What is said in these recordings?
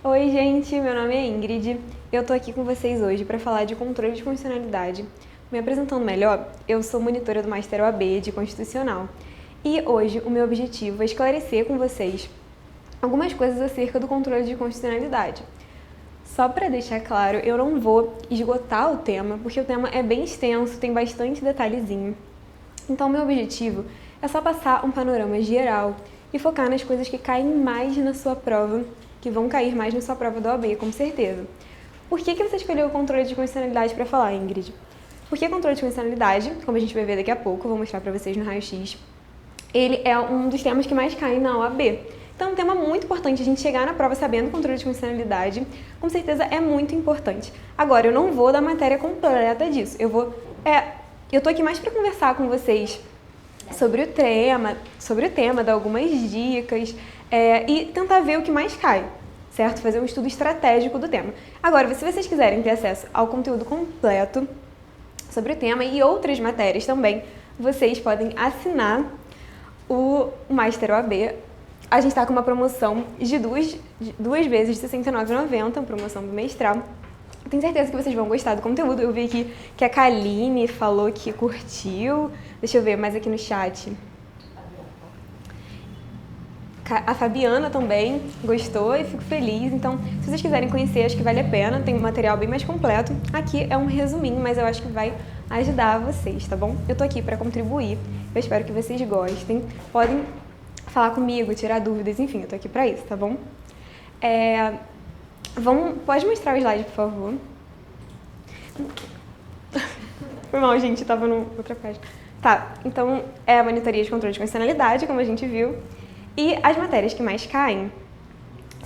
Oi, gente, meu nome é Ingrid. Eu tô aqui com vocês hoje para falar de controle de constitucionalidade. Me apresentando melhor, eu sou monitora do Master OAB de Constitucional. E hoje o meu objetivo é esclarecer com vocês algumas coisas acerca do controle de constitucionalidade. Só para deixar claro, eu não vou esgotar o tema, porque o tema é bem extenso, tem bastante detalhezinho. Então, meu objetivo é só passar um panorama geral e focar nas coisas que caem mais na sua prova, que vão cair mais na sua prova da OAB, com certeza. Por que você escolheu o controle de constitucionalidade para falar, Ingrid? Porque controle de constitucionalidade, como a gente vai ver daqui a pouco, eu vou mostrar para vocês no raio-x, ele é um dos temas que mais caem na OAB. Então, é um tema muito importante, a gente chegar na prova sabendo o controle de constitucionalidade, com certeza é muito importante. Agora, eu não vou dar matéria completa disso, eu tô aqui mais para conversar com vocês sobre o tema, dar algumas dicas e tentar ver o que mais cai, certo? Fazer um estudo estratégico do tema. Agora, se vocês quiserem ter acesso ao conteúdo completo sobre o tema e outras matérias também, vocês podem assinar o Master OAB. A gente está com uma promoção de duas vezes de R$ 69,90, promoção bimestral. Tenho certeza que vocês vão gostar do conteúdo. Eu vi aqui que a Kaline falou que curtiu. Deixa eu ver mais aqui no chat. A Fabiana também gostou e fico feliz. Então, se vocês quiserem conhecer, acho que vale a pena. Tem um material bem mais completo. Aqui é um resuminho, mas eu acho que vai ajudar vocês, tá bom? Eu tô aqui para contribuir. Eu espero que vocês gostem. Podem falar comigo, tirar dúvidas, enfim, eu tô aqui para isso, tá bom? Pode mostrar o slide, por favor. Foi mal, gente, tava em outra página. Tá, então é a monitoria de controle de constitucionalidade, como a gente viu. E as matérias que mais caem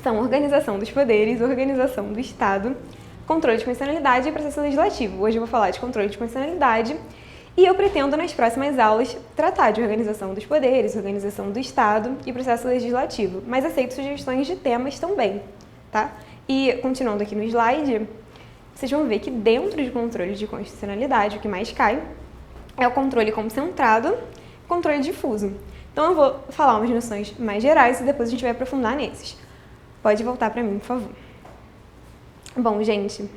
são organização dos poderes, organização do Estado, controle de constitucionalidade e processo legislativo. Hoje eu vou falar de controle de constitucionalidade e eu pretendo nas próximas aulas tratar de organização dos poderes, organização do Estado e processo legislativo, mas aceito sugestões de temas também, tá? E continuando aqui no slide, vocês vão ver que dentro de controle de constitucionalidade, o que mais cai é o controle concentrado e controle difuso. Então, eu vou falar umas noções mais gerais e depois a gente vai aprofundar nesses. Pode voltar para mim, por favor. Bom, gente,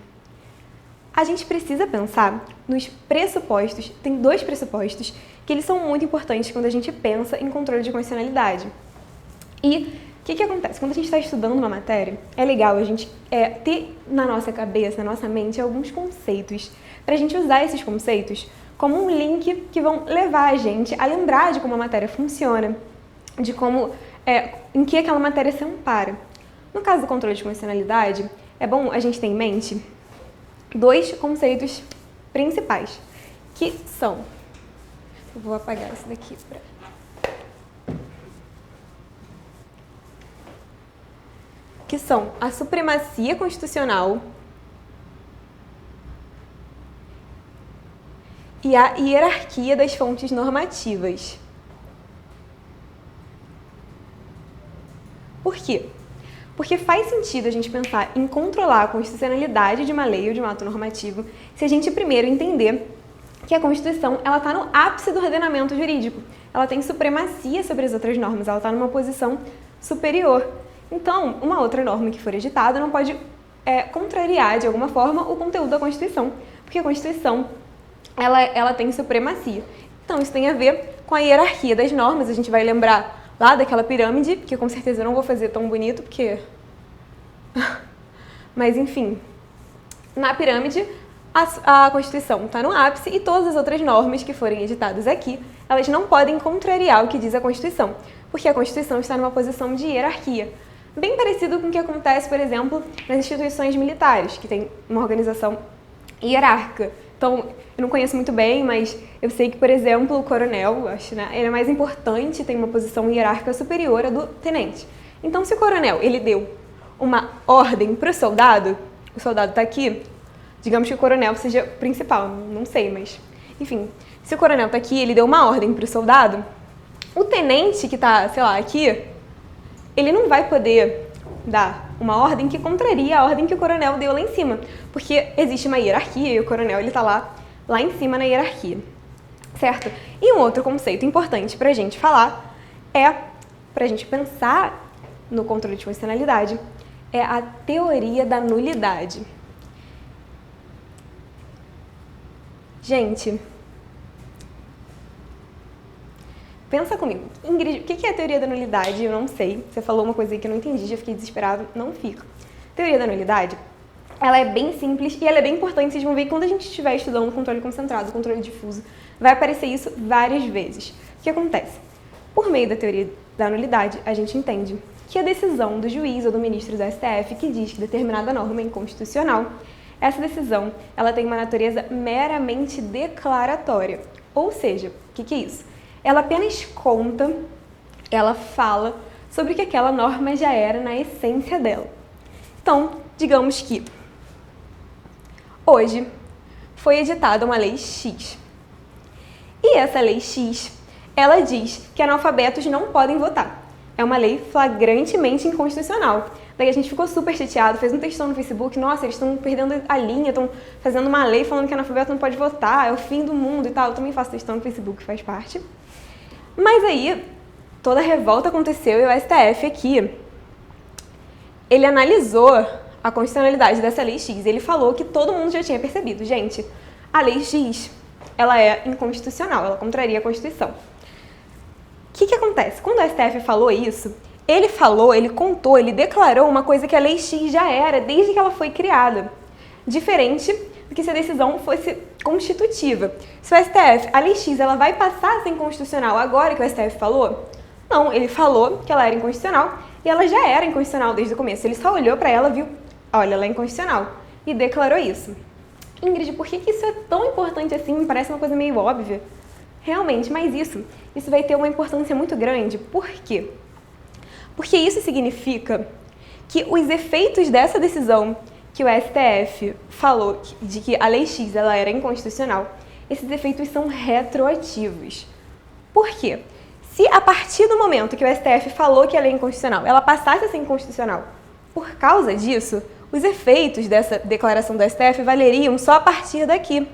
a gente precisa pensar nos pressupostos. Tem dois pressupostos que eles são muito importantes quando a gente pensa em controle de constitucionalidade. E o que acontece? Quando a gente está estudando uma matéria, é legal a gente ter na nossa cabeça, na nossa mente, alguns conceitos, para a gente usar esses conceitos como um link que vão levar a gente a lembrar de como a matéria funciona, de como, em que aquela matéria se ampara. No caso do controle de constitucionalidade, é bom a gente ter em mente dois conceitos principais, que são... Eu vou apagar isso daqui para... que são a supremacia constitucional e a hierarquia das fontes normativas. Por quê? Porque faz sentido a gente pensar em controlar a constitucionalidade de uma lei ou de um ato normativo se a gente primeiro entender que a Constituição ela está no ápice do ordenamento jurídico. Ela tem supremacia sobre as outras normas, ela está numa posição superior. Então, uma outra norma que for editada não pode contrariar, de alguma forma, o conteúdo da Constituição, porque a Constituição ela tem supremacia. Então, isso tem a ver com a hierarquia das normas. A gente vai lembrar lá daquela pirâmide, que com certeza eu não vou fazer tão bonito, porque... Mas, enfim, na pirâmide, a Constituição está no ápice e todas as outras normas que forem editadas aqui, elas não podem contrariar o que diz a Constituição, porque a Constituição está numa posição de hierarquia. Bem parecido com o que acontece, por exemplo, nas instituições militares, que tem uma organização hierárquica. Então, eu não conheço muito bem, mas eu sei que, por exemplo, o coronel, ele é mais importante, tem uma posição hierárquica superior à do tenente. Então, se o coronel ele deu uma ordem para o soldado está aqui, digamos que o coronel seja o principal, não sei, mas... Enfim, se o coronel está aqui, ele deu uma ordem para o soldado, o tenente que está, sei lá, aqui, ele não vai poder dar uma ordem que contraria a ordem que o coronel deu lá em cima, porque existe uma hierarquia e o coronel ele está lá em cima na hierarquia, certo? E um outro conceito importante para a gente falar para a gente pensar no controle de constitucionalidade, é a teoria da nulidade. Gente, pensa comigo. Ingrid, o que é a teoria da nulidade? Eu não sei. Você falou uma coisa aí que eu não entendi, já fiquei desesperado. Não fico. Teoria da nulidade, ela é bem simples e ela é bem importante. Vocês vão ver que quando a gente estiver estudando controle concentrado, controle difuso, vai aparecer isso várias vezes. O que acontece? Por meio da teoria da nulidade, a gente entende que a decisão do juiz ou do ministro do STF que diz que determinada norma é inconstitucional, essa decisão ela tem uma natureza meramente declaratória. Ou seja, o que é isso? Ela apenas conta, ela fala sobre o que aquela norma já era na essência dela. Então, digamos que hoje foi editada uma lei X. E essa lei X, ela diz que analfabetos não podem votar. É uma lei flagrantemente inconstitucional. Daí a gente ficou super chateado, fez um textão no Facebook, nossa, eles estão perdendo a linha, estão fazendo uma lei falando que analfabeto não pode votar, é o fim do mundo e tal. Eu também faço textão no Facebook, faz parte. Mas aí, toda a revolta aconteceu e o STF aqui, ele analisou a constitucionalidade dessa lei X. Ele falou que todo mundo já tinha percebido. Gente, a lei X, ela é inconstitucional, ela contraria a Constituição. O que acontece? Quando o STF falou isso, ele falou, ele contou, ele declarou uma coisa que a lei X já era desde que ela foi criada. Diferente do que se a decisão fosse constitutiva. Se o STF, a lei X, ela vai passar a ser inconstitucional agora que o STF falou? Não, ele falou que ela era inconstitucional e ela já era inconstitucional desde o começo. Ele só olhou para ela, viu, olha, ela é inconstitucional e declarou isso. Ingrid, por que isso é tão importante assim? Me parece uma coisa meio óbvia. Realmente, mas isso vai ter uma importância muito grande. Por quê? Porque isso significa que os efeitos dessa decisão que o STF falou de que a lei X ela era inconstitucional, esses efeitos são retroativos. Por quê? Se a partir do momento que o STF falou que a lei é inconstitucional, ela passasse a ser inconstitucional por causa disso, os efeitos dessa declaração do STF valeriam só a partir daqui.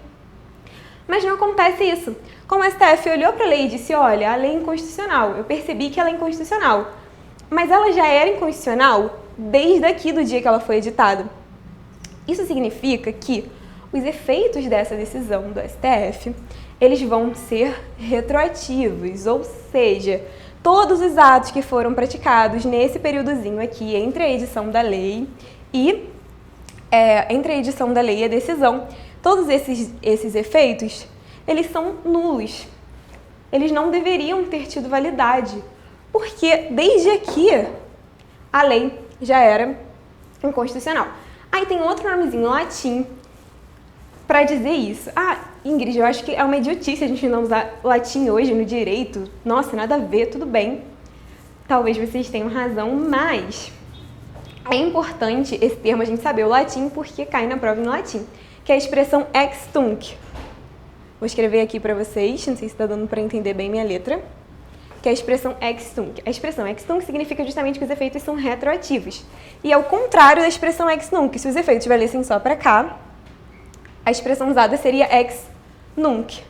Mas não acontece isso. Como o STF olhou para a lei e disse, olha, a lei é inconstitucional, eu percebi que ela é inconstitucional, mas ela já era inconstitucional desde aqui do dia que ela foi editada. Isso significa que os efeitos dessa decisão do STF, eles vão ser retroativos, ou seja, todos os atos que foram praticados nesse períodozinho aqui entre a edição da lei e a decisão, todos esses efeitos, eles são nulos. Eles não deveriam ter tido validade, porque desde aqui a lei já era inconstitucional. Aí tem outro nomezinho latim para dizer isso. Ah, Ingrid, eu acho que é uma idiotice a gente não usar latim hoje no direito. Nossa, nada a ver, tudo bem. Talvez vocês tenham razão, mas é importante esse termo a gente saber o latim porque cai na prova em latim, que é a expressão ex tunc. Vou escrever aqui para vocês, não sei se está dando para entender bem minha letra, que é a expressão ex tunc. A expressão ex tunc significa justamente que os efeitos são retroativos. E é o contrário da expressão ex nunc. Se os efeitos valessem só para cá, a expressão usada seria ex nunc.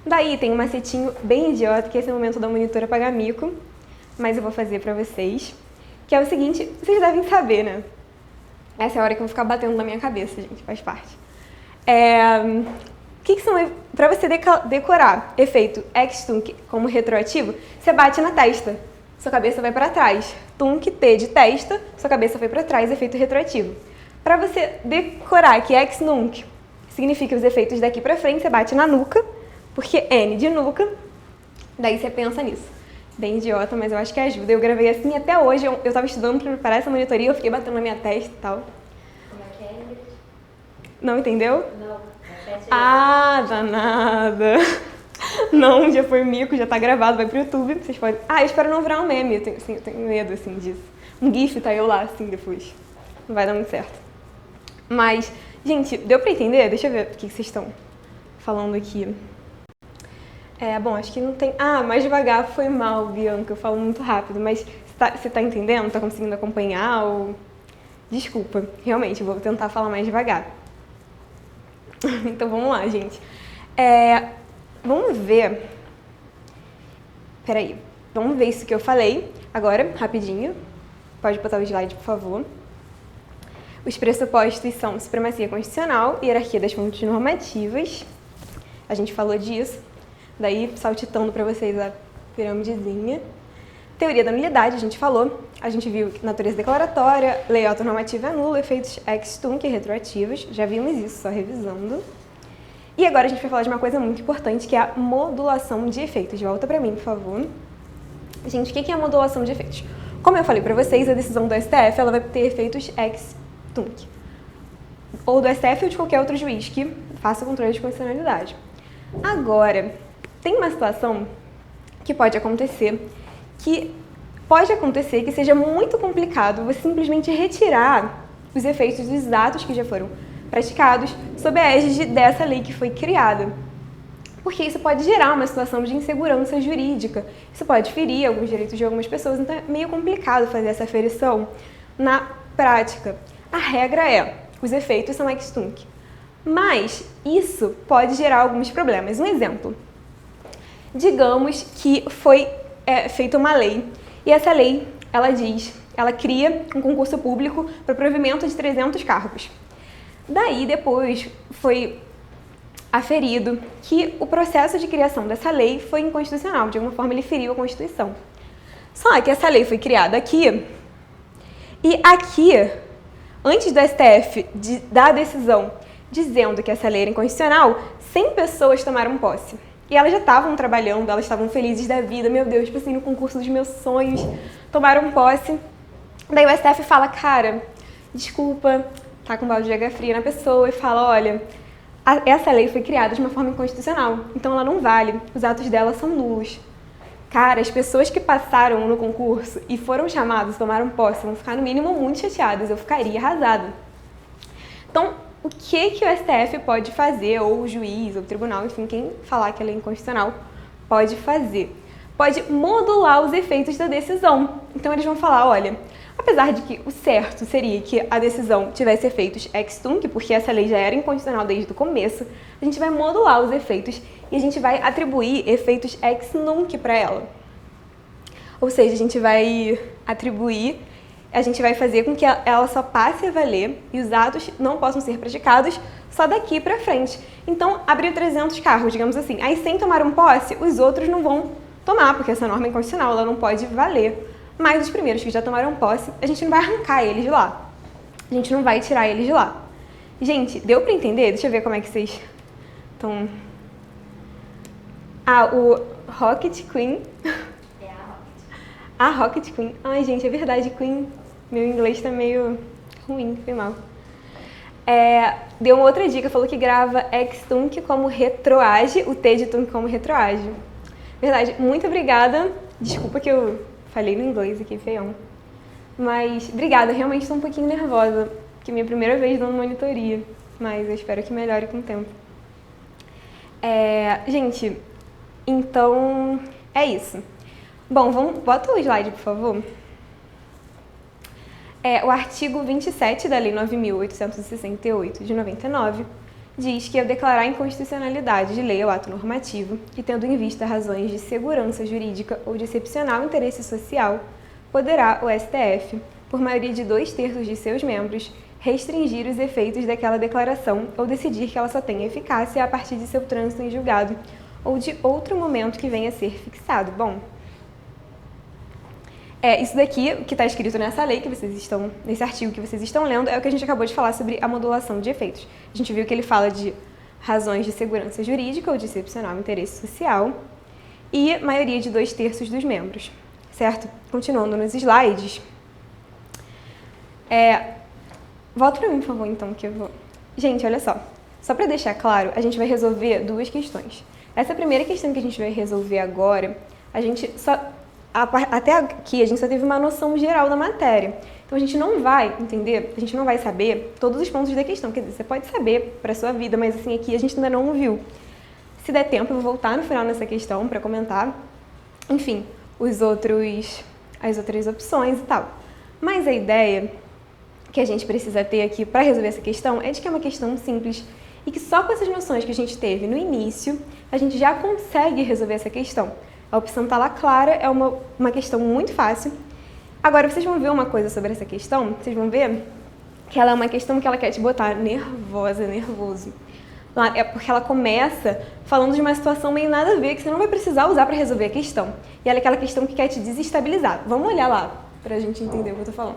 Daí tem um macetinho bem idiota, que esse é o momento da monitora pagar mico, mas eu vou fazer para vocês, que é o seguinte, vocês devem saber, né? Essa é a hora que eu vou ficar batendo na minha cabeça, gente, faz parte. Que são, para você decorar efeito ex tunc como retroativo, você bate na testa, sua cabeça vai para trás. Tunc, T de testa, sua cabeça vai para trás, efeito retroativo. Para você decorar que ex nunc significa os efeitos daqui para frente, você bate na nuca, porque N de nuca, daí você pensa nisso. Bem idiota, mas eu acho que ajuda. Eu gravei assim até hoje, eu estava estudando para preparar essa monitoria, eu fiquei batendo na minha testa e tal. Como é que é, Ingrid? Não entendeu? Não. Ah, danada. Não, já foi mico, já tá gravado, vai pro YouTube, vocês podem... Ah, eu espero não virar um meme, eu tenho medo, assim, disso. Um gif tá eu lá, assim, depois. Não vai dar muito certo. Mas, gente, deu pra entender? Deixa eu ver o que vocês estão falando aqui. Bom, acho que não tem... Ah, mais devagar, foi mal, Bianca, eu falo muito rápido, mas você tá entendendo? Tá conseguindo acompanhar? Ou... Desculpa, realmente, eu vou tentar falar mais devagar. Então vamos lá, gente. Vamos ver. Peraí. Vamos ver isso que eu falei. Agora, rapidinho. Pode botar o slide, por favor. Os pressupostos são supremacia constitucional e hierarquia das fontes normativas. A gente falou disso, daí saltitando para vocês a piramidezinha. Teoria da nulidade, a gente falou. A gente viu natureza declaratória, lei autonormativa é nula, efeitos ex tunc e retroativos. Já vimos isso, só revisando. E agora a gente vai falar de uma coisa muito importante, que é a modulação de efeitos. Volta para mim, por favor. Gente, o que é a modulação de efeitos? Como eu falei para vocês, a decisão do STF ela vai ter efeitos ex tunc. Ou do STF ou de qualquer outro juiz que faça o controle de constitucionalidade. Agora, tem uma situação que pode acontecer que seja muito complicado você simplesmente retirar os efeitos dos atos que já foram praticados sob a égide dessa lei que foi criada. Porque isso pode gerar uma situação de insegurança jurídica. Isso pode ferir alguns direitos de algumas pessoas, então é meio complicado fazer essa aferição na prática. A regra é, os efeitos são ex tunc. Mas isso pode gerar alguns problemas. Um exemplo. Digamos que foi feita uma lei e essa lei, ela cria um concurso público para provimento de 300 cargos. Daí, depois, foi aferido que o processo de criação dessa lei foi inconstitucional, de alguma forma ele feriu a Constituição. Só que essa lei foi criada aqui, e aqui, antes do STF dar a decisão dizendo que essa lei era inconstitucional, 100 pessoas tomaram posse. E elas já estavam trabalhando, elas estavam felizes da vida, meu Deus, tipo assim, no concurso dos meus sonhos, tomaram posse. Daí o STF fala, cara, desculpa, tá com balde de água fria na pessoa e fala, olha, essa lei foi criada de uma forma inconstitucional, então ela não vale, os atos dela são nulos. Cara, as pessoas que passaram no concurso e foram chamadas, tomaram posse, vão ficar no mínimo muito chateadas, eu ficaria arrasada. Então, o que o STF pode fazer, ou o juiz, ou o tribunal, enfim, quem falar que ela é inconstitucional, pode fazer? Pode modular os efeitos da decisão. Então, eles vão falar, olha, apesar de que o certo seria que a decisão tivesse efeitos ex tunc, porque essa lei já era inconstitucional desde o começo, a gente vai modular os efeitos e a gente vai atribuir efeitos ex nunc para ela. Ou seja, a gente vai fazer com que ela só passe a valer e os atos não possam ser praticados só daqui para frente. Então, abriu 300 cargos, digamos assim. Aí, sem tomar posse, os outros não vão tomar, porque essa norma é inconstitucional, ela não pode valer. Mas os primeiros que já tomaram posse, a gente não vai arrancar eles de lá. A gente não vai tirar eles de lá. Gente, deu para entender? Deixa eu ver como é que vocês estão... o Rocket Queen... A Rocket Queen. Ai, gente, é verdade, Queen. Meu inglês tá meio ruim, foi mal. Deu uma outra dica, falou que grava ex tunc como retroage, o T de tunc como retroage. Verdade, muito obrigada. Desculpa que eu falei no inglês aqui, feião. Mas, obrigada, realmente estou um pouquinho nervosa, porque é minha primeira vez dando monitoria. Mas eu espero que melhore com o tempo. Gente, então, é isso. Bom, bota o slide, por favor. O artigo 27 da Lei 9.868, de 99, diz que ao declarar a inconstitucionalidade de lei ou ato normativo, que tendo em vista razões de segurança jurídica ou de excepcional interesse social, poderá o STF, por maioria de 2/3 de seus membros, restringir os efeitos daquela declaração ou decidir que ela só tenha eficácia a partir de seu trânsito em julgado ou de outro momento que venha a ser fixado. Bom, isso daqui, que está escrito nessa lei, nesse artigo que vocês estão lendo, é o que a gente acabou de falar sobre a modulação de efeitos. A gente viu que ele fala de razões de segurança jurídica ou de excepcional interesse social e maioria de 2/3 dos membros, certo? Continuando nos slides. Volta para mim, por favor, então, que eu vou... Gente, olha só. Só para deixar claro, a gente vai resolver duas questões. Essa primeira questão que a gente vai resolver agora, até aqui a gente só teve uma noção geral da matéria. Então a gente não vai entender, a gente não vai saber todos os pontos da questão. Quer dizer, você pode saber para a sua vida, mas assim, aqui a gente ainda não viu. Se der tempo, eu vou voltar no final nessa questão para comentar, enfim, as outras opções e tal. Mas a ideia que a gente precisa ter aqui para resolver essa questão é de que é uma questão simples e que só com essas noções que a gente teve no início, a gente já consegue resolver essa questão. A opção está lá clara, é uma questão muito fácil. Agora, vocês vão ver uma coisa sobre essa questão, vocês vão ver que ela é uma questão que ela quer te botar nervosa, nervoso. É porque ela começa falando de uma situação meio nada a ver, que você não vai precisar usar para resolver a questão. E ela é aquela questão que quer te desestabilizar. Vamos olhar lá, pra gente entender o que eu tô falando.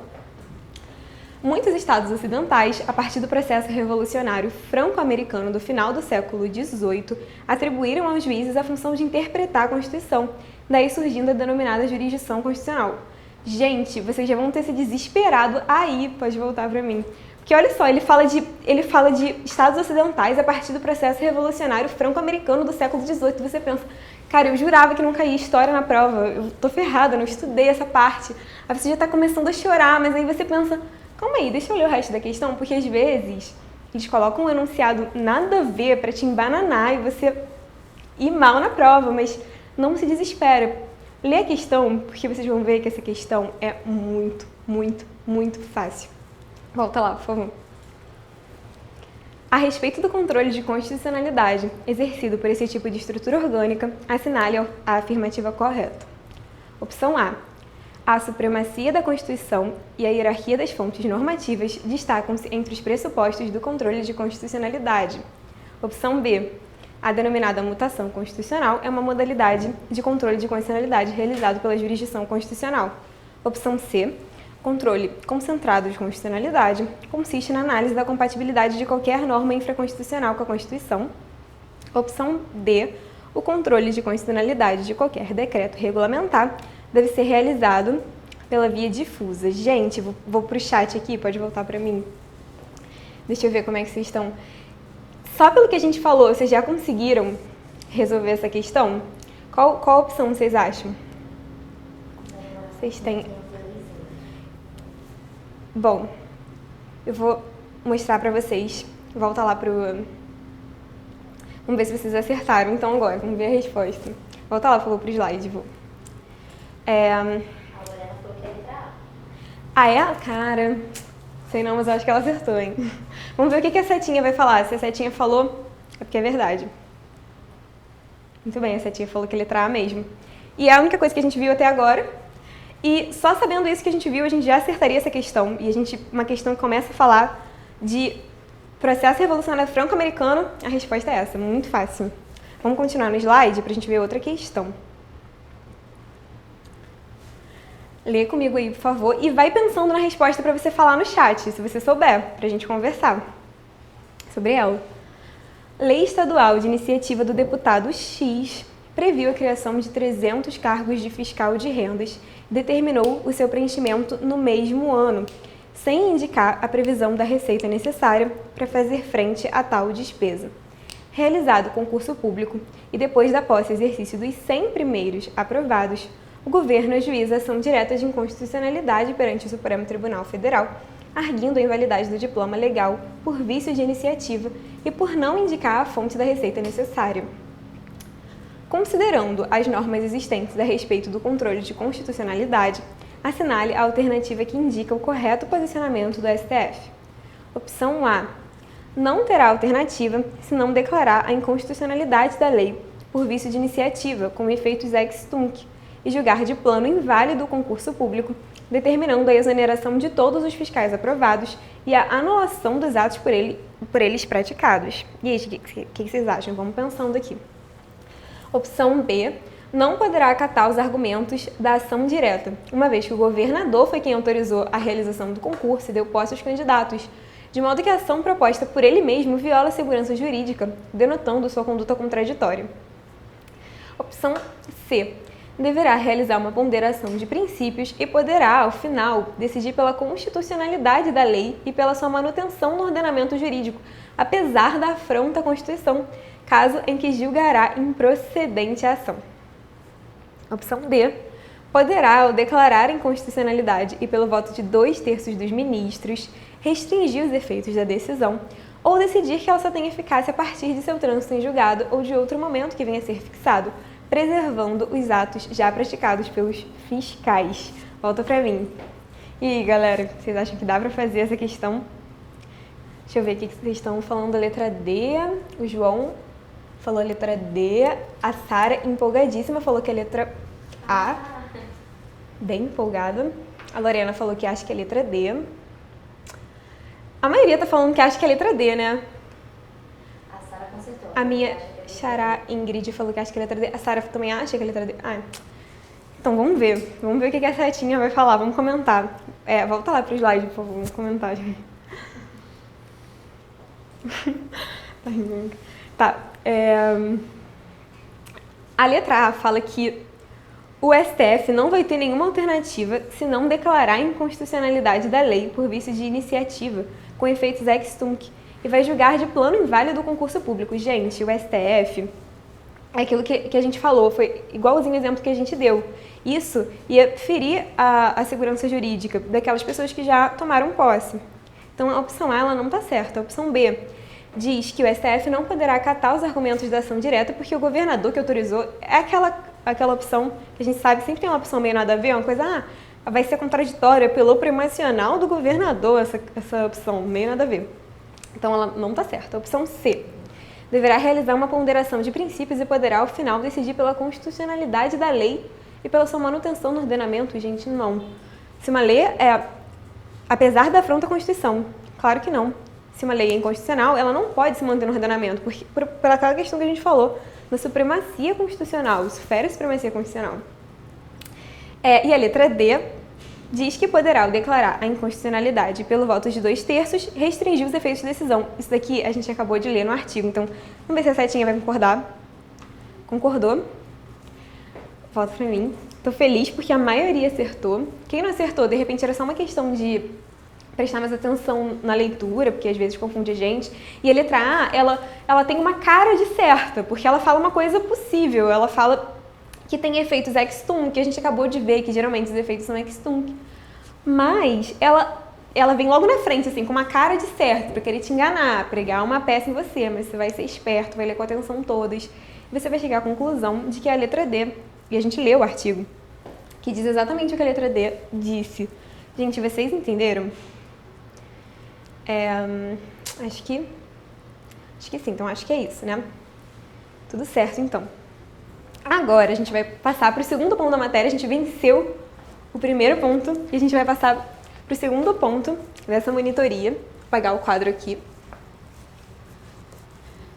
Muitos estados ocidentais, a partir do processo revolucionário franco-americano do final do século XVIII, atribuíram aos juízes a função de interpretar a Constituição, daí surgindo a denominada jurisdição constitucional. Gente, vocês já vão ter se desesperado aí, pode voltar para mim. Porque olha só, ele fala de estados ocidentais a partir do processo revolucionário franco-americano do século XVIII. Você pensa, cara, eu jurava que não caía história na prova, eu tô ferrada, não estudei essa parte. Aí você já tá começando a chorar, mas aí você pensa, calma aí, deixa eu ler o resto da questão, porque às vezes eles colocam um enunciado nada a ver pra te embananar e você ir mal na prova, mas não se desespera. Lê a questão, porque vocês vão ver que essa questão é muito, muito, muito fácil. Volta lá, por favor. A respeito do controle de constitucionalidade exercido por esse tipo de estrutura orgânica, assinale a afirmativa correta. Opção A. A supremacia da Constituição e a hierarquia das fontes normativas destacam-se entre os pressupostos do controle de constitucionalidade. Opção B. A denominada mutação constitucional é uma modalidade de controle de constitucionalidade realizado pela jurisdição constitucional. Opção C. Controle concentrado de constitucionalidade consiste na análise da compatibilidade de qualquer norma infraconstitucional com a Constituição. Opção D. O controle de constitucionalidade de qualquer decreto regulamentar deve ser realizado pela via difusa. Gente, vou pro chat aqui, pode voltar para mim. Deixa eu ver como é que vocês estão. Só pelo que a gente falou, vocês já conseguiram resolver essa questão? Qual opção vocês acham? Vocês têm... Bom, eu vou mostrar pra vocês. Volta lá pro... Vamos ver se vocês acertaram. Então agora, vamos ver a resposta. Volta lá, por favor, pro slide. A Lorena falou que é letra A. Ah, é? Cara, sei não, mas eu acho que ela acertou, hein? Vamos ver o que a setinha vai falar. Se a setinha falou, é porque é verdade. Muito bem, a setinha falou que é letra A mesmo. E é a única coisa que a gente viu até agora. E só sabendo isso que a gente viu, a gente já acertaria essa questão. E uma questão que começa a falar de processo revolucionário franco-americano, a resposta é essa, muito fácil. Vamos continuar no slide para a gente ver outra questão. Lê comigo aí, por favor, e vai pensando na resposta para você falar no chat, se você souber, para a gente conversar sobre ela. Lei estadual de iniciativa do deputado X previu a criação de 300 cargos de fiscal de rendas e determinou o seu preenchimento no mesmo ano, sem indicar a previsão da receita necessária para fazer frente a tal despesa. Realizado concurso público e depois da posse e exercício dos 100 primeiros aprovados, o governo ajuiza ação direta de inconstitucionalidade perante o Supremo Tribunal Federal, arguindo a invalidade do diploma legal por vício de iniciativa e por não indicar a fonte da receita necessária. Considerando as normas existentes a respeito do controle de constitucionalidade, assinale a alternativa que indica o correto posicionamento do STF. Opção A. Não terá alternativa se não declarar a inconstitucionalidade da lei por vício de iniciativa, com efeitos ex tunc, e julgar de plano inválido o concurso público, determinando a exoneração de todos os fiscais aprovados e a anulação dos atos por eles praticados. E aí, o que vocês acham? Vamos pensando aqui. Opção B. Não poderá acatar os argumentos da ação direta, uma vez que o governador foi quem autorizou a realização do concurso e deu posse aos candidatos, de modo que a ação proposta por ele mesmo viola a segurança jurídica, denotando sua conduta contraditória. Opção C. Deverá realizar uma ponderação de princípios e poderá, ao final, decidir pela constitucionalidade da lei e pela sua manutenção no ordenamento jurídico, apesar da afronta à Constituição, caso em que julgará improcedente a ação. Opção D. Poderá, ao declarar inconstitucionalidade e pelo voto de 2/3 dos ministros, restringir os efeitos da decisão ou decidir que ela só tem eficácia a partir de seu trânsito em julgado ou de outro momento que venha a ser fixado, preservando os atos já praticados pelos fiscais. Volta pra mim. E aí, galera, vocês acham que dá pra fazer essa questão? Deixa eu ver o que vocês estão falando da letra D. O João falou a letra D. A Sara, empolgadíssima, falou que é a letra A. Bem empolgada. A Lorena falou que acha que é a letra D. A maioria tá falando que acha que é a letra D, né? A Sara consertou. A minha xará Ingrid falou que acha que é a letra D. A Sara também acha que é a letra D. Ah, então vamos ver. Vamos ver o que a Setinha vai falar. Vamos comentar. Volta lá pro slide, por favor. Vamos comentar, gente. Tá. A letra A fala que o STF não vai ter nenhuma alternativa se não declarar a inconstitucionalidade da lei por vício de iniciativa com efeitos ex tunc e vai julgar de plano inválido o concurso público. Gente, o STF é aquilo que a gente falou, foi igualzinho o exemplo que a gente deu. Isso ia ferir a segurança jurídica daquelas pessoas que já tomaram posse. Então, a opção A ela não está certa. A opção B diz que o STF não poderá acatar os argumentos da ação direta porque o governador que autorizou é aquela opção que a gente sabe sempre tem uma opção meio nada a ver, uma coisa, vai ser contraditória pelo primacional do governador, essa opção meio nada a ver. Então, ela não está certa. A opção C deverá realizar uma ponderação de princípios e poderá, ao final, decidir pela constitucionalidade da lei e pela sua manutenção no ordenamento. Gente, não. Se uma lei apesar da afronta à Constituição, claro que não. Se uma lei é inconstitucional, ela não pode se manter no ordenamento, porque por aquela questão que a gente falou, da supremacia constitucional, isso fere a supremacia constitucional. E a letra D diz que poderá, ao declarar a inconstitucionalidade pelo voto de 2/3, restringir os efeitos de decisão. Isso daqui a gente acabou de ler no artigo, então vamos ver se a Setinha vai concordar. Concordou? Volta pra mim. Tô feliz porque a maioria acertou. Quem não acertou, de repente era só uma questão de prestar mais atenção na leitura, porque às vezes confunde a gente. E a letra A, ela tem uma cara de certa, porque ela fala uma coisa possível, ela fala que tem efeitos ex tunc, que a gente acabou de ver, que geralmente os efeitos são ex tunc. Mas ela vem logo na frente, assim, com uma cara de certo, pra querer te enganar, pregar uma peça em você, mas você vai ser esperto, vai ler com atenção todas, e você vai chegar à conclusão de que é a letra D, e a gente leu o artigo, que diz exatamente o que a letra D disse. Gente, vocês entenderam? Acho que sim, então acho que é isso, né? Tudo certo, então. Agora a gente vai passar para o segundo ponto da matéria, a gente venceu o primeiro ponto e a gente vai passar para o segundo ponto dessa monitoria. Vou apagar o quadro aqui.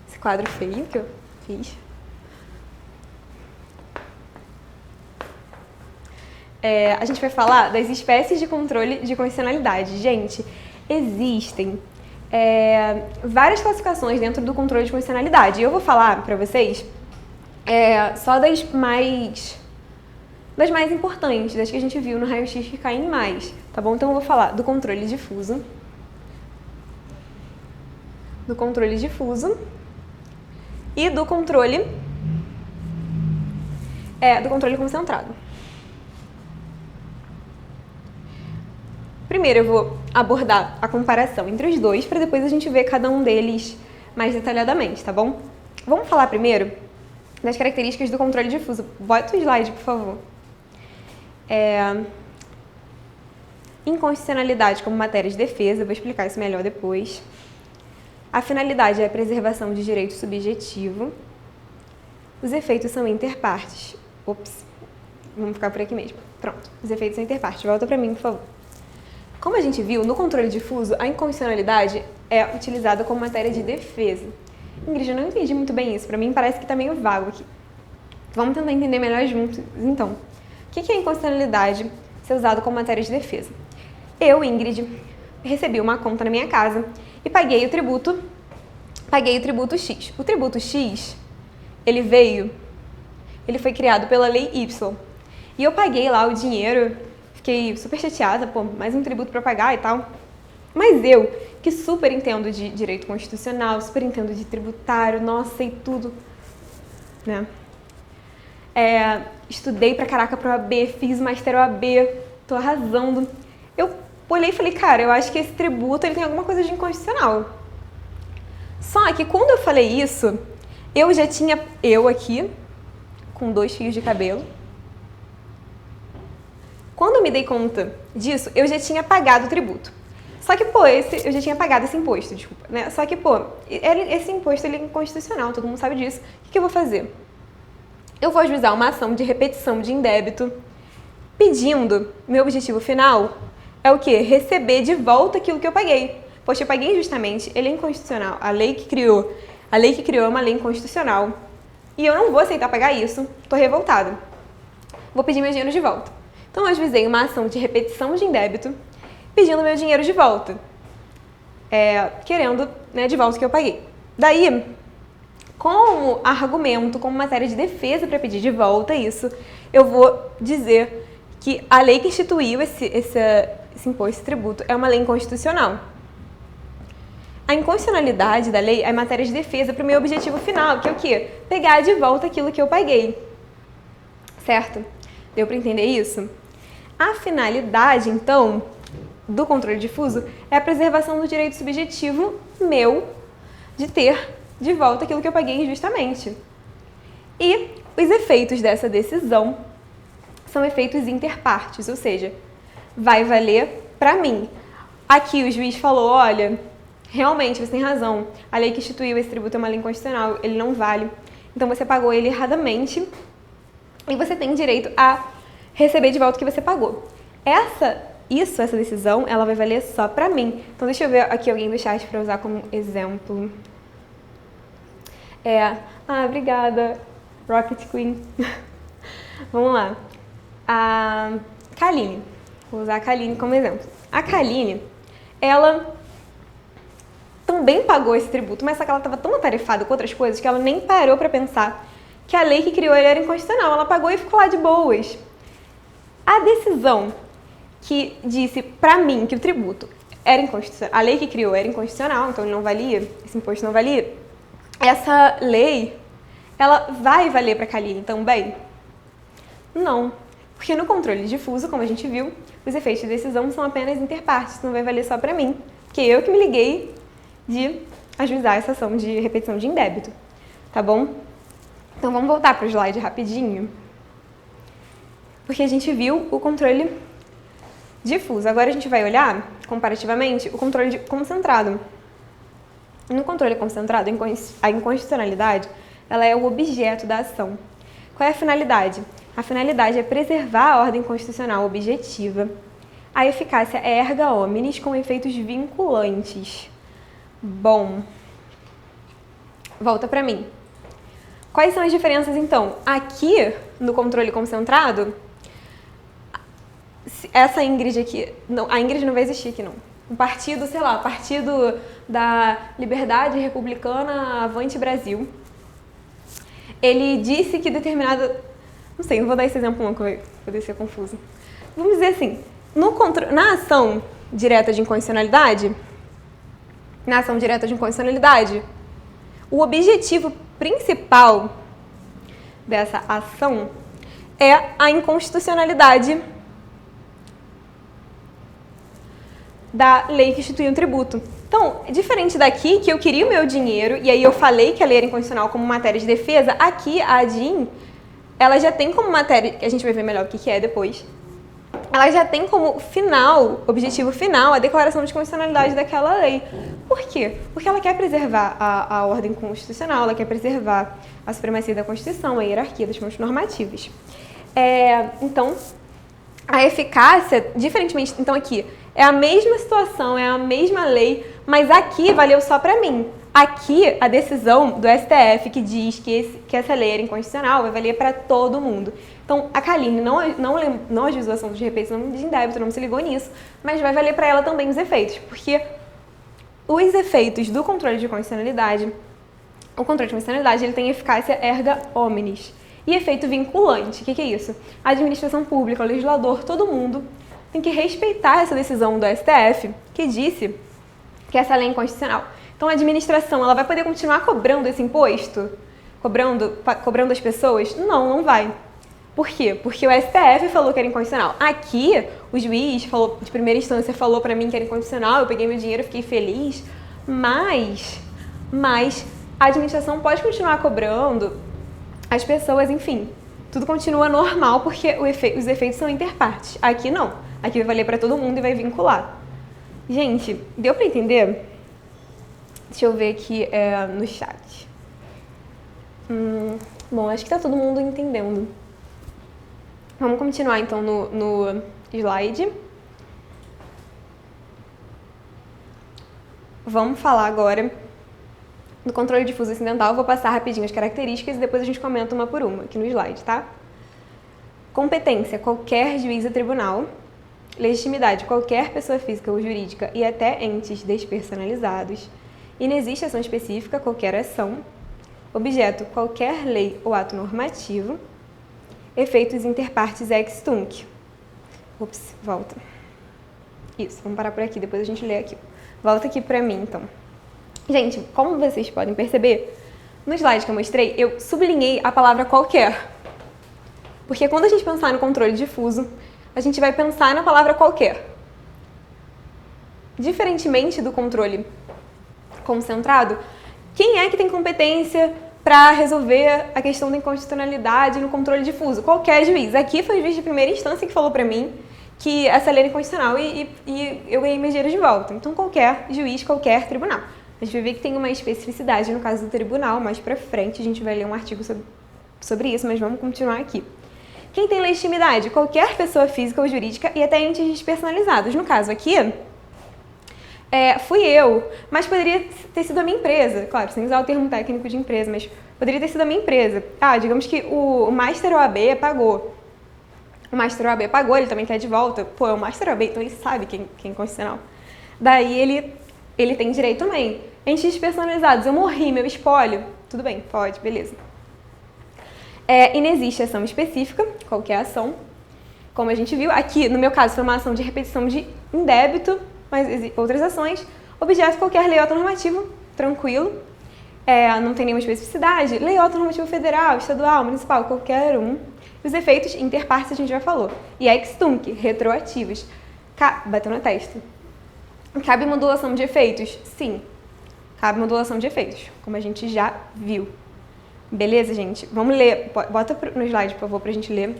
Esse quadro feio que eu fiz. A gente vai falar das espécies de controle de constitucionalidade. Gente, existem várias classificações dentro do controle de constitucionalidade. E eu vou falar para vocês só das mais importantes, das que a gente viu no raio-x que caem mais, tá bom? Então eu vou falar do controle difuso, e do controle concentrado. Primeiro eu vou abordar a comparação entre os dois, para depois a gente ver cada um deles mais detalhadamente, tá bom? Vamos falar primeiro das características do controle difuso. Bota o slide, por favor. Inconstitucionalidade como matéria de defesa, vou explicar isso melhor depois. A finalidade é a preservação de direito subjetivo. Os efeitos são interpartes. Ops, vamos ficar por aqui mesmo. Pronto, os efeitos são interpartes. Volta para mim, por favor. Como a gente viu, no controle difuso, a inconstitucionalidade é utilizada como matéria de defesa. Ingrid, eu não entendi muito bem isso. Para mim parece que está meio vago aqui. Vamos tentar entender melhor juntos, então. O que é a inconstitucionalidade ser usado como matéria de defesa? Eu, Ingrid, recebi uma conta na minha casa e paguei o tributo X. O tributo X, ele foi criado pela Lei Y. E eu paguei lá o dinheiro, fiquei super chateada, mais um tributo para pagar e tal. Mas eu, que super entendo de direito constitucional, super entendo de tributário, nossa, sei tudo, né? Estudei pra caraca pro AB, fiz Master OAB, tô arrasando. Eu olhei e falei, cara, eu acho que esse tributo ele tem alguma coisa de inconstitucional. Só que quando eu falei isso, eu aqui, com 2 fios de cabelo, quando eu me dei conta disso, eu já tinha pagado o tributo. Só que, eu já tinha pagado esse imposto, desculpa, né? Só que, esse imposto ele é inconstitucional, todo mundo sabe disso. O que eu vou fazer? Eu vou ajuizar uma ação de repetição de indébito, pedindo, meu objetivo final é o quê? Receber de volta aquilo que eu paguei. Poxa, eu paguei injustamente, ele é inconstitucional. A lei que criou é uma lei inconstitucional. E eu não vou aceitar pagar isso, tô revoltada. Vou pedir meu dinheiro de volta. Então, eu ajuizei uma ação de repetição de indébito, pedindo meu dinheiro de volta. Querendo, né, de volta o que eu paguei. Daí, como argumento, como matéria de defesa para pedir de volta isso, eu vou dizer que a lei que instituiu esse imposto, esse tributo, é uma lei inconstitucional. A inconstitucionalidade da lei é matéria de defesa para o meu objetivo final, que é o quê? Pegar de volta aquilo que eu paguei. Certo? Deu para entender isso? A finalidade, então, do controle difuso é a preservação do direito subjetivo meu de ter de volta aquilo que eu paguei injustamente. E os efeitos dessa decisão são efeitos interpartes, ou seja, vai valer para mim. Aqui o juiz falou, olha, realmente você tem razão, a lei que instituiu esse tributo é uma lei inconstitucional, ele não vale, então você pagou ele erradamente e você tem direito a receber de volta o que você pagou. Essa decisão, ela vai valer só pra mim. Então, deixa eu ver aqui alguém do chat para usar como exemplo. Obrigada, Rocket Queen. Vamos lá. A Kaline. Vou usar a Kaline como exemplo. A Kaline, ela também pagou esse tributo, mas só que ela estava tão atarefada com outras coisas que ela nem parou para pensar que a lei que criou ele era inconstitucional. Ela pagou e ficou lá de boas. A decisão que disse pra mim que o tributo era inconstitucional, a lei que criou era inconstitucional, então ele não valia, esse imposto não valia, essa lei, ela vai valer pra Kaline também? Não, porque no controle difuso, como a gente viu, os efeitos de decisão são apenas interpartes, não vai valer só pra mim, porque eu que me liguei de ajuizar essa ação de repetição de indébito, tá bom? Então vamos voltar pro slide rapidinho, porque a gente viu o controle difuso. Agora a gente vai olhar, comparativamente, o controle concentrado. No controle concentrado, a inconstitucionalidade, ela é o objeto da ação. Qual é a finalidade? A finalidade é preservar a ordem constitucional objetiva. A eficácia é erga omnes com efeitos vinculantes. Bom, volta para mim. Quais são as diferenças, então? Aqui, no controle concentrado, essa Ingrid aqui, não, a Ingrid não vai existir aqui, não. Um partido, sei lá, Partido da Liberdade Republicana Avante Brasil. Ele disse que determinada... Não sei, não vou dar esse exemplo não, que vai poder ser confuso. Vamos dizer assim, na ação direta de inconstitucionalidade, o objetivo principal dessa ação é a inconstitucionalidade da lei que institui um tributo. Então, diferente daqui, que eu queria o meu dinheiro, e aí eu falei que a lei era inconstitucional como matéria de defesa, aqui a ADIM, ela já tem como matéria, que a gente vai ver melhor o que é depois, ela já tem como objetivo final, a declaração de constitucionalidade daquela lei. Por quê? Porque ela quer preservar a ordem constitucional, ela quer preservar a supremacia da Constituição, a hierarquia das fontes normativas. Então, a eficácia, diferentemente, então aqui, é a mesma situação, é a mesma lei, mas aqui valeu só para mim. Aqui, a decisão do STF que diz que essa lei era inconstitucional vai valer para todo mundo. Então, a Kaline não ajuizou a ação de repetição de indébito, não se ligou nisso, mas vai valer para ela também os efeitos, porque os efeitos do controle de constitucionalidade, o controle de constitucionalidade, ele tem eficácia erga omnes e efeito vinculante. O que é isso? A administração pública, o legislador, todo mundo tem que respeitar essa decisão do STF que disse que essa lei é inconstitucional. Então, a administração, ela vai poder continuar cobrando esse imposto? Cobrando as pessoas? Não, não vai. Por quê? Porque o STF falou que era inconstitucional. Aqui, o juiz falou, de primeira instância falou pra mim que era inconstitucional, eu peguei meu dinheiro, fiquei feliz, mas a administração pode continuar cobrando as pessoas, enfim, tudo continua normal porque os efeitos são interpartes. Aqui não. Aqui vai valer pra todo mundo e vai vincular. Gente, deu pra entender? Deixa eu ver aqui no chat. Bom, acho que tá todo mundo entendendo. Vamos continuar então no slide. vamos falar agora do controle difuso incidental. Vou passar rapidinho as características e depois a gente comenta uma por uma aqui no slide, tá? Competência, qualquer juiz ou tribunal. Legitimidade, qualquer pessoa física ou jurídica e até entes despersonalizados. Inexiste ação específica, qualquer ação. Objeto, qualquer lei ou ato normativo. Efeitos inter partes ex tunc. Ups, volta. Isso, vamos parar por aqui, depois a gente lê aqui. Volta aqui pra mim, então. Gente, como vocês podem perceber, no slide que eu mostrei, eu sublinhei a palavra qualquer. Porque quando a gente pensar no controle difuso, a gente vai pensar na palavra qualquer. Diferentemente do controle concentrado, quem é que tem competência para resolver a questão da inconstitucionalidade no controle difuso? Qualquer juiz. Aqui foi o juiz de primeira instância que falou para mim que essa lei é inconstitucional e eu ganhei meu dinheiro de volta. Então, qualquer juiz, qualquer tribunal. A gente vai ver que tem uma especificidade no caso do tribunal, mais para frente a gente vai ler um artigo sobre isso, mas vamos continuar aqui. Quem tem legitimidade? Qualquer pessoa física ou jurídica e até entes despersonalizados. No caso aqui, fui eu, mas poderia ter sido a minha empresa. Claro, sem usar o termo técnico de empresa, mas poderia ter sido a minha empresa. Digamos que o Master OAB pagou. O Master OAB pagou, ele também quer de volta. Pô, é o Master OAB, então ele sabe quem é constitucional. Daí ele tem direito também. Entes despersonalizados, eu morri, meu espólio. Tudo bem, pode, beleza. Inexiste ação específica, qualquer ação, como a gente viu. Aqui, no meu caso, foi uma ação de repetição de indébito, mas outras ações. Objeto, qualquer lei autonormativo, tranquilo. Não tem nenhuma especificidade. Lei autonormativo federal, estadual, municipal, qualquer um. Os efeitos interpartes a gente já falou. E ex tunc, retroativos. Bateu na testa. Cabe modulação de efeitos? Sim. Cabe modulação de efeitos, como a gente já viu. Beleza, gente? Vamos ler. Bota no slide, por favor, pra gente ler.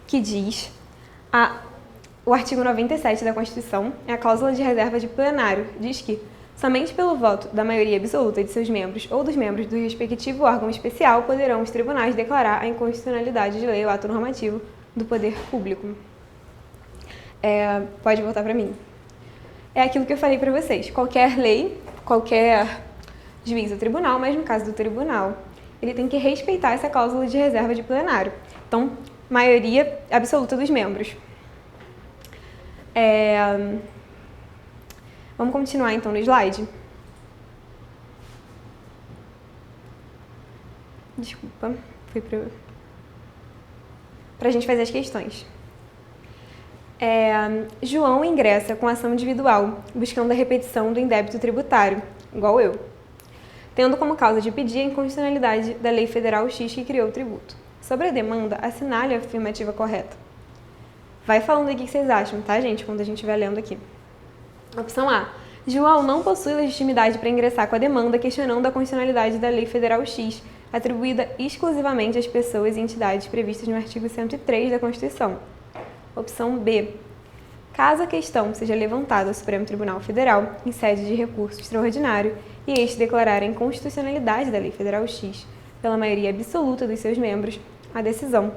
Que diz o artigo 97 da Constituição, é a cláusula de reserva de plenário. Diz que somente pelo voto da maioria absoluta de seus membros ou dos membros do respectivo órgão especial poderão os tribunais declarar a inconstitucionalidade de lei ou ato normativo do poder público. Pode voltar para mim. É aquilo que eu falei para vocês. Qualquer lei, qualquer juiz ou tribunal, mas no caso do tribunal, ele tem que respeitar essa cláusula de reserva de plenário. Então, maioria absoluta dos membros. Vamos continuar então no slide? Desculpa, fui pra gente fazer as questões. João ingressa com ação individual, buscando a repetição do indébito tributário, igual eu, tendo como causa de pedir a inconstitucionalidade da Lei Federal X que criou o tributo. Sobre a demanda, assinale a afirmativa correta. Vai falando aí o que vocês acham, tá, gente? Quando a gente vai lendo aqui. Opção A. João não possui legitimidade para ingressar com a demanda questionando a constitucionalidade da Lei Federal X, atribuída exclusivamente às pessoas e entidades previstas no artigo 103 da Constituição. Opção B. Caso a questão seja levantada ao Supremo Tribunal Federal em sede de recurso extraordinário e este declarar a inconstitucionalidade da Lei Federal X pela maioria absoluta dos seus membros, a decisão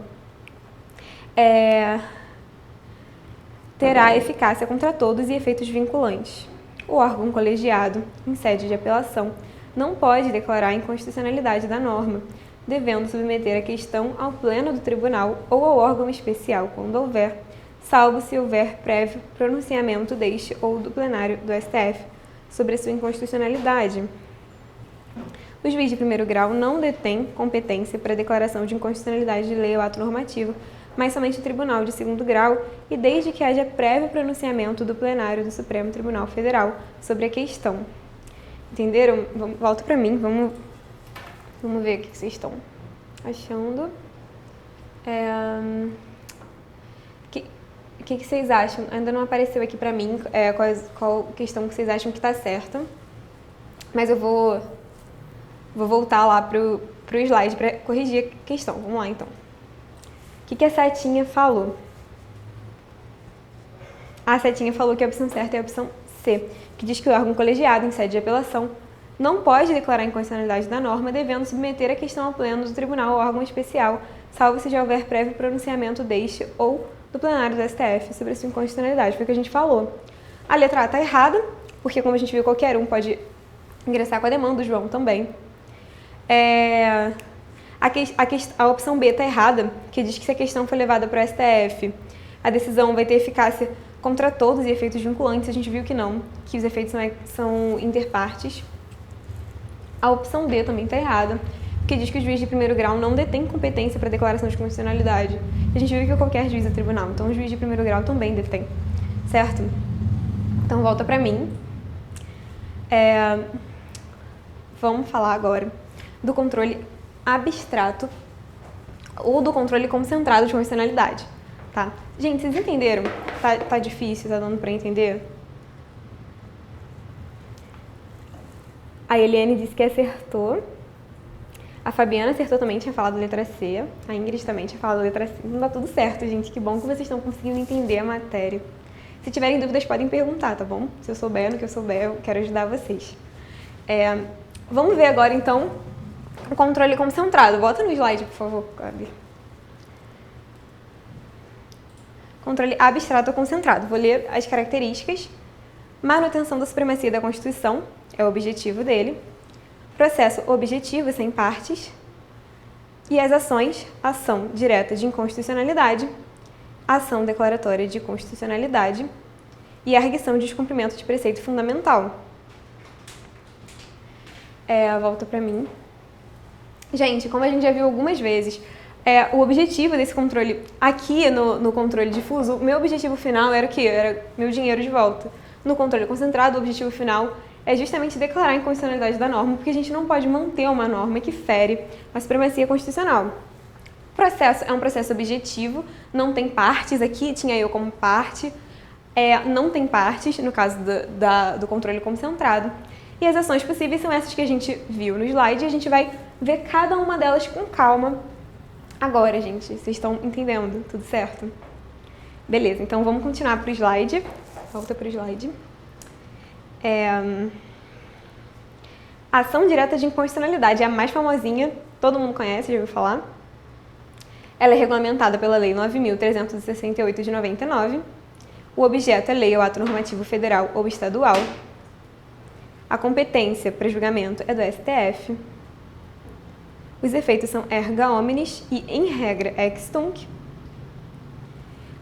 terá eficácia contra todos e efeitos vinculantes. O órgão colegiado, em sede de apelação, não pode declarar a inconstitucionalidade da norma, devendo submeter a questão ao pleno do tribunal ou ao órgão especial, quando houver, salvo se houver prévio pronunciamento deste ou do plenário do STF sobre a sua inconstitucionalidade. O juiz de primeiro grau não detém competência para a declaração de inconstitucionalidade de lei ou ato normativo, mas somente o tribunal de segundo grau e desde que haja prévio pronunciamento do plenário do Supremo Tribunal Federal sobre a questão. Entenderam? Volta para mim, vamos ver o que vocês estão achando. O que vocês acham? Ainda não apareceu aqui para mim qual questão que vocês acham que está certa, mas eu vou voltar lá pro slide para corrigir a questão. Vamos lá, então. O que a setinha falou? A setinha falou que a opção certa é a opção C, que diz que o órgão colegiado, em sede de apelação, não pode declarar a inconstitucionalidade da norma, devendo submeter a questão ao pleno do tribunal ou órgão especial, salvo se já houver prévio pronunciamento deste ou do plenário do STF sobre a sua inconstitucionalidade. Foi o que a gente falou. A letra A está errada, porque como a gente viu, qualquer um pode ingressar com a demanda, o João também. A opção B está errada, que diz que se a questão for levada para o STF, a decisão vai ter eficácia contra todos e efeitos vinculantes. A gente viu que não, que os efeitos são interpartes. A opção D também está errada, que diz que o juiz de primeiro grau não detém competência para declaração de constitucionalidade. A gente viu que qualquer juiz é tribunal, então o juiz de primeiro grau também detém, certo? Então volta para mim. Vamos falar agora do controle abstrato ou do controle concentrado de constitucionalidade, tá? Gente, vocês entenderam? Tá difícil, tá dando para entender? A Eliane disse que acertou. A Fabiana acertou também, tinha falado letra C. A Ingrid também tinha falado letra C. Não dá tudo certo, gente. Que bom que vocês estão conseguindo entender a matéria. Se tiverem dúvidas, podem perguntar, tá bom? Se eu souber, no que eu souber, eu quero ajudar vocês. Vamos ver agora, então, o controle concentrado. Bota no slide, por favor, Gabi. Controle abstrato ou concentrado. Vou ler as características. Manutenção da supremacia da Constituição é o objetivo dele. Processo objetivo sem partes. E as ações: ação direta de inconstitucionalidade, ação declaratória de constitucionalidade e arguição de descumprimento de preceito fundamental. Volta para mim. Gente, como a gente já viu algumas vezes, o objetivo desse controle, aqui no controle difuso, o meu objetivo final era o quê? Era meu dinheiro de volta. No controle concentrado, o objetivo final é justamente declarar a inconstitucionalidade da norma, porque a gente não pode manter uma norma que fere a supremacia constitucional. O processo é um processo objetivo, não tem partes, aqui tinha eu como parte, não tem partes, no caso do controle concentrado. E as ações possíveis são essas que a gente viu no slide, e a gente vai ver cada uma delas com calma agora, gente. Vocês estão entendendo? Tudo certo? Beleza, então vamos continuar para o slide. Volta para o slide. A ação direta de inconstitucionalidade é a mais famosinha, todo mundo conhece, já ouviu falar. Ela é regulamentada pela Lei 9.368 de 99. O objeto é lei ou ato normativo federal ou estadual. A competência para julgamento é do STF. Os efeitos são erga omnes e, em regra, ex tunc.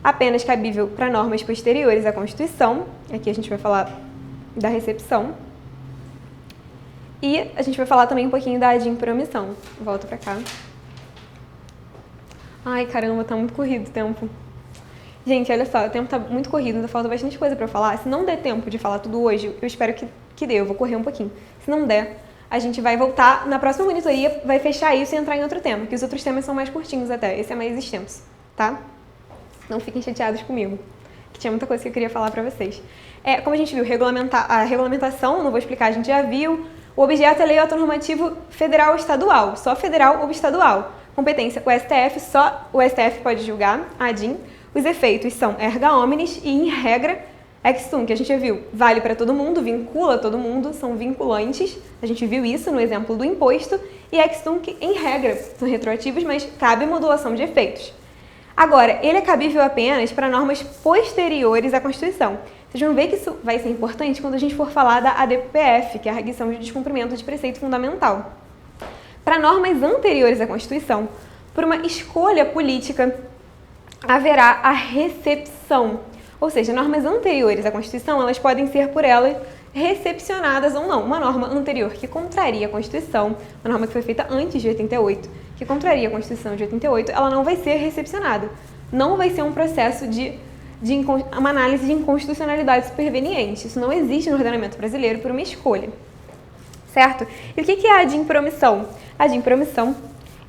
Apenas cabível para normas posteriores à Constituição. Aqui a gente vai falar da recepção. E a gente vai falar também um pouquinho da ad impromissão. Volta para cá. Ai, caramba, tá muito corrido o tempo. Gente, olha só, o tempo tá muito corrido, ainda falta bastante coisa para eu falar. Se não der tempo de falar tudo hoje, eu espero que dê, eu vou correr um pouquinho. Se não der, a gente vai voltar na próxima monitoria, vai fechar isso e entrar em outro tema, que os outros temas são mais curtinhos até, esse é mais extenso, tá? Não fiquem chateados comigo, que tinha muita coisa que eu queria falar para vocês. Como a gente viu, a regulamentação, não vou explicar, a gente já viu. O objeto é lei ou ato normativo federal ou estadual, só federal ou estadual. Competência, o STF, só o STF pode julgar, a ADIM. Os efeitos são erga omnes e, em regra, ex tunc, que a gente já viu, vale para todo mundo, vincula todo mundo, são vinculantes. A gente viu isso no exemplo do imposto. E ex tunc, em regra, são retroativos, mas cabe modulação de efeitos. Agora, ele é cabível apenas para normas posteriores à Constituição. Vocês vão ver que isso vai ser importante quando a gente for falar da ADPF, que é a arguição de descumprimento de preceito fundamental. Para normas anteriores à Constituição, por uma escolha política, haverá a recepção. Ou seja, normas anteriores à Constituição, elas podem ser por elas recepcionadas ou não. Uma norma anterior que contraria a Constituição, uma norma que foi feita antes de 88, que contraria a Constituição de 88, ela não vai ser recepcionada. Não vai ser um processo uma análise de inconstitucionalidade superveniente. Isso não existe no ordenamento brasileiro por uma escolha. Certo? E o que é a ad impromissão? A ad impromissão,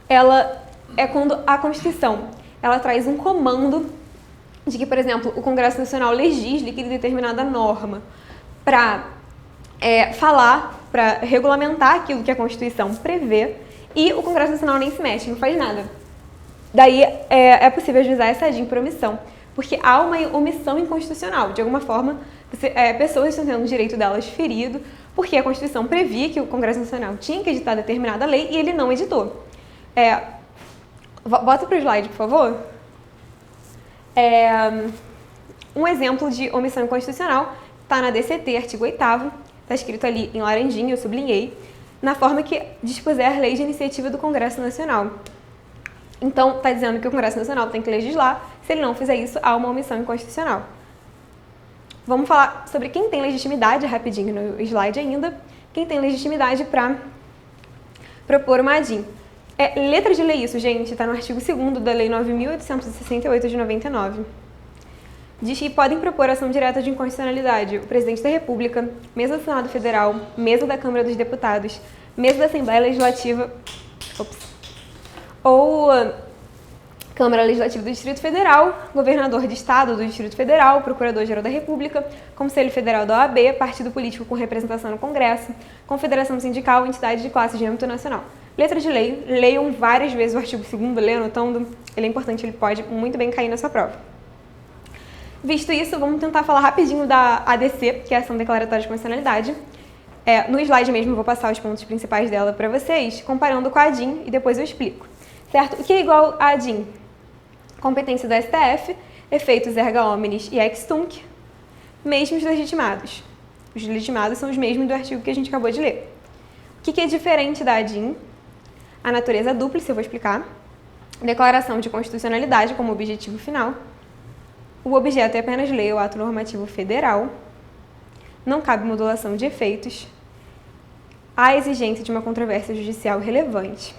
ela é quando a Constituição ela traz um comando de que, por exemplo, o Congresso Nacional legisle que determinada norma para para regulamentar aquilo que a Constituição prevê, e o Congresso Nacional nem se mexe, não faz nada. Daí é possível ajuizar essa ad impromissão, porque há uma omissão inconstitucional. De alguma forma, pessoas estão tendo o direito delas ferido, porque a Constituição previa que o Congresso Nacional tinha que editar determinada lei e ele não editou. Bota para o slide, por favor. Um exemplo de omissão inconstitucional está na DCT, artigo 8º, está escrito ali em laranjinha, eu sublinhei, na forma que dispuser a lei de iniciativa do Congresso Nacional. Então, está dizendo que o Congresso Nacional tem que legislar, se ele não fizer isso, há uma omissão inconstitucional. Vamos falar sobre quem tem legitimidade, rapidinho no slide ainda, quem tem legitimidade para propor uma ADIM. Letra de lei isso, gente, está no artigo 2º da Lei 9.868 de 99. Diz que podem propor ação direta de inconstitucionalidade o Presidente da República, mesa do Senado Federal, mesa da Câmara dos Deputados, mesa da Assembleia Legislativa, ou Câmara Legislativa do Distrito Federal, governador de Estado do Distrito Federal, Procurador-Geral da República, Conselho Federal da OAB, partido político com representação no Congresso, Confederação Sindical, entidade de classe de âmbito nacional. Letra de lei, leiam várias vezes o artigo 2º, leiam anotando, ele é importante, ele pode muito bem cair na sua prova. Visto isso, vamos tentar falar rapidinho da ADC, que é a Ação Declaratória de Constitucionalidade. No slide mesmo eu vou passar os pontos principais dela para vocês, comparando com a ADIM e depois eu explico. Certo? O que é igual a ADIM? Competência do STF, efeitos erga omnes e ex tunc, mesmos legitimados. Os legitimados são os mesmos do artigo que a gente acabou de ler. O que é diferente da ADIM? A natureza dúplice, eu vou explicar. Declaração de constitucionalidade como objetivo final. O objeto é apenas lei ou ato normativo federal. Não cabe modulação de efeitos. Há exigência de uma controvérsia judicial relevante.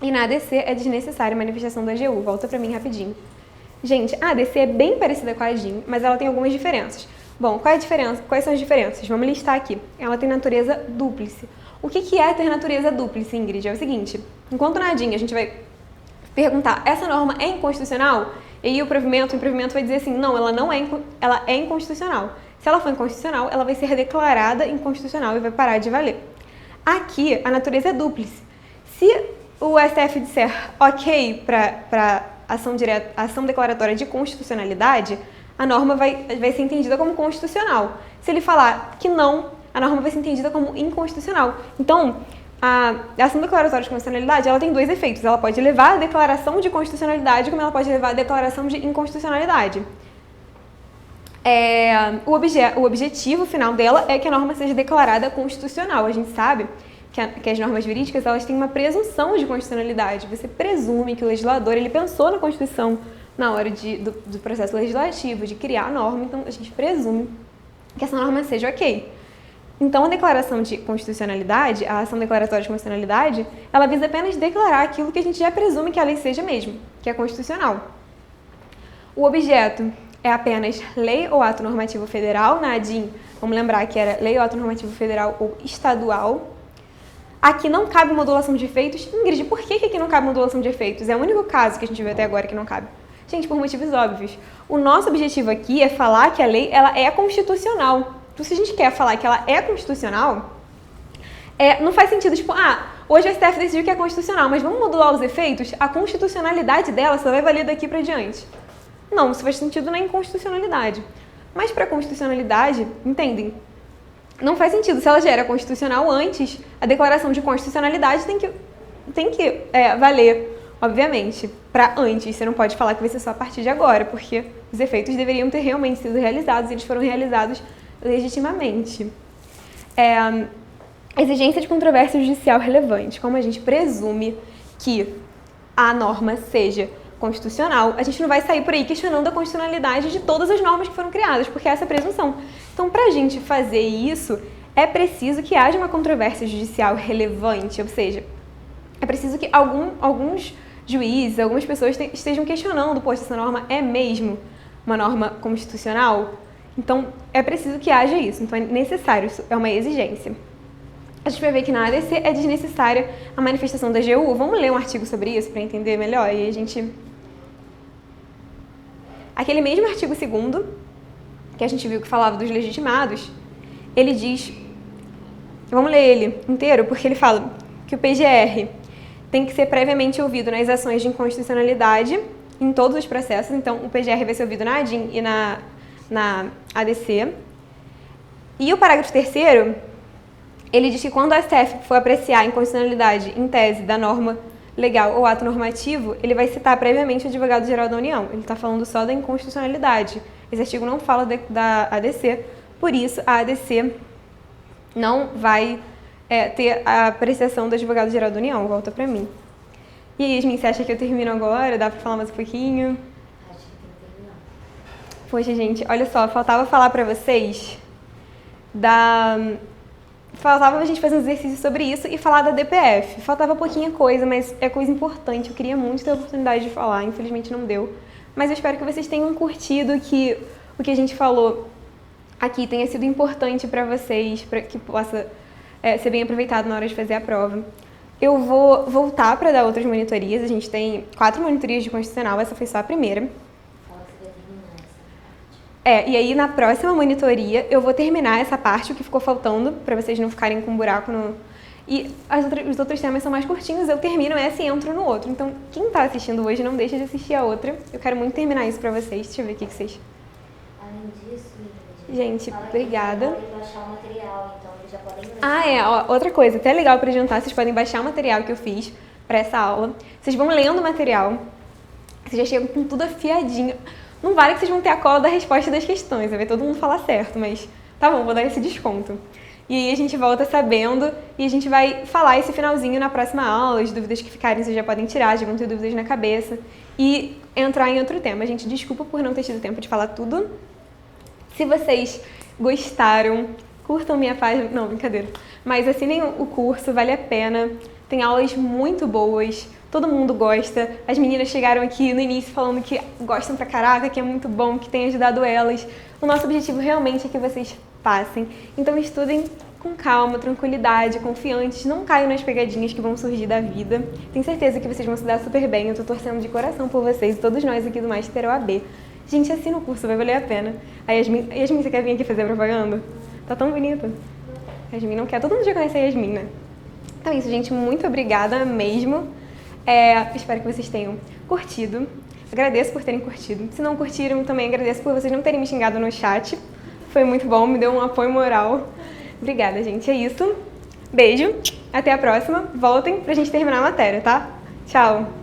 E na ADC é desnecessária a manifestação da AGU. Volta para mim rapidinho. Gente, a ADC é bem parecida com a ADIM, mas ela tem algumas diferenças. Bom, qual é a diferença? Quais são as diferenças? Vamos listar aqui. Ela tem natureza dúplice. O que é ter natureza dúplice, Ingrid? É o seguinte, enquanto na ADIM a gente vai perguntar, essa norma é inconstitucional? E aí o provimento vai dizer assim, não, ela é inconstitucional. Se ela for inconstitucional, ela vai ser declarada inconstitucional e vai parar de valer. Aqui, a natureza é dúplice. Se o STF disser ok para ação declaratória de constitucionalidade, a norma vai ser entendida como constitucional. Se ele falar que não, a norma vai ser entendida como inconstitucional. Então, a ação declaratória de constitucionalidade, ela tem dois efeitos. Ela pode levar a declaração de constitucionalidade, como ela pode levar a declaração de inconstitucionalidade. O objetivo final dela é que a norma seja declarada constitucional. A gente sabe que as normas jurídicas, elas têm uma presunção de constitucionalidade. Você presume que o legislador, ele pensou na Constituição na hora do processo legislativo, de criar a norma, então a gente presume que essa norma seja ok. Então, a declaração de constitucionalidade, a ação declaratória de constitucionalidade, ela visa apenas declarar aquilo que a gente já presume que a lei seja mesmo, que é constitucional. O objeto é apenas lei ou ato normativo federal. Na ADIM, vamos lembrar que era lei ou ato normativo federal ou estadual. Aqui não cabe modulação de efeitos. Ingrid, por que aqui não cabe modulação de efeitos? É o único caso que a gente viu até agora que não cabe. Gente, por motivos óbvios. O nosso objetivo aqui é falar que a lei ela é constitucional. Então, se a gente quer falar que ela é constitucional, não faz sentido, tipo, hoje o STF decidiu que é constitucional, mas vamos modular os efeitos? A constitucionalidade dela só vai valer daqui para diante. Não, isso faz sentido na inconstitucionalidade. Mas para a constitucionalidade, entendem? Não faz sentido. Se ela já era constitucional antes, a declaração de constitucionalidade tem que valer, obviamente, para antes. Você não pode falar que vai ser só a partir de agora, porque os efeitos deveriam ter realmente sido realizados e eles foram realizados legitimamente. Exigência de controvérsia judicial relevante. Como a gente presume que a norma seja constitucional, a gente não vai sair por aí questionando a constitucionalidade de todas as normas que foram criadas, porque essa é a presunção. Então, para a gente fazer isso, é preciso que haja uma controvérsia judicial relevante, ou seja, é preciso que alguns juízes, algumas pessoas estejam questionando, poxa, essa norma é mesmo uma norma constitucional? Então, é preciso que haja isso. Então, é necessário, isso é uma exigência. A gente vai ver que na ADC é desnecessária a manifestação da AGU. Vamos ler um artigo sobre isso para entender melhor? E a gente... Aquele mesmo artigo 2º, que a gente viu que falava dos legitimados, ele diz... Vamos ler ele inteiro, porque ele fala que o PGR tem que ser previamente ouvido nas ações de inconstitucionalidade em todos os processos. Então, o PGR vai ser ouvido na ADIM e na ADC. E o parágrafo 3º, ele diz que quando o STF for apreciar a inconstitucionalidade em tese da norma legal ou ato normativo, ele vai citar previamente o advogado-geral da União. Ele está falando só da inconstitucionalidade. Esse artigo não fala da ADC, por isso a ADC não vai ter a apreciação do advogado-geral da União. Volta pra mim. E aí, Yasmin, você acha que eu termino agora? Dá pra falar mais um pouquinho? Acho que tem que terminar. Poxa, gente, olha só, faltava falar pra vocês Faltava a gente fazer um exercício sobre isso e falar da DPF. Faltava pouquinha coisa, mas é coisa importante. Eu queria muito ter a oportunidade de falar, infelizmente não deu. Mas eu espero que vocês tenham curtido, que o que a gente falou aqui tenha sido importante pra vocês, para que possa ser bem aproveitado na hora de fazer a prova. Eu vou voltar para dar outras monitorias. A gente tem 4 monitorias de constitucional, essa foi só a primeira. Fala que vai terminar essa parte. E aí na próxima monitoria eu vou terminar essa parte, o que ficou faltando, para vocês não ficarem com um buraco no... E os outros temas são mais curtinhos, eu termino essa e entro no outro. Então, quem tá assistindo hoje, não deixa de assistir a outra. Eu quero muito terminar isso pra vocês. Deixa eu ver o que vocês... Além disso, Gente, fala obrigada. Que podem baixar o material, então eles já podem ler. Ó, outra coisa, até legal para adiantar, vocês podem baixar o material que eu fiz para essa aula. Vocês vão lendo o material, vocês já chegam com tudo afiadinho. Não vale que vocês vão ter a cola da resposta das questões, vai ver todo mundo falar certo, mas tá bom, vou dar esse desconto. E aí a gente volta sabendo e a gente vai falar esse finalzinho na próxima aula, as dúvidas que ficarem vocês já podem tirar, já vão ter dúvidas na cabeça e entrar em outro tema. Gente, desculpa por não ter tido tempo de falar tudo. Se vocês gostaram, curtam minha página, não, brincadeira, mas assinem o curso, vale a pena, tem aulas muito boas, todo mundo gosta, as meninas chegaram aqui no início falando que gostam pra caraca, que é muito bom, que tem ajudado elas. O nosso objetivo realmente é que vocês passem, então estudem com calma, tranquilidade, confiantes, não caiam nas pegadinhas que vão surgir da vida. Tenho certeza que vocês vão se dar super bem, eu tô torcendo de coração por vocês e todos nós aqui do Master OAB. Gente, assina o curso, vai valer a pena. A Yasmin, você quer vir aqui fazer propaganda? Tá tão bonita. A Yasmin não quer, todo mundo já conhece a Yasmin, né? Então é isso, gente, muito obrigada mesmo. Espero que vocês tenham curtido. Agradeço por terem curtido. Se não curtiram, também agradeço por vocês não terem me xingado no chat. Foi muito bom, me deu um apoio moral. Obrigada, gente. É isso. Beijo. Até a próxima. Voltem pra gente terminar a matéria, tá? Tchau.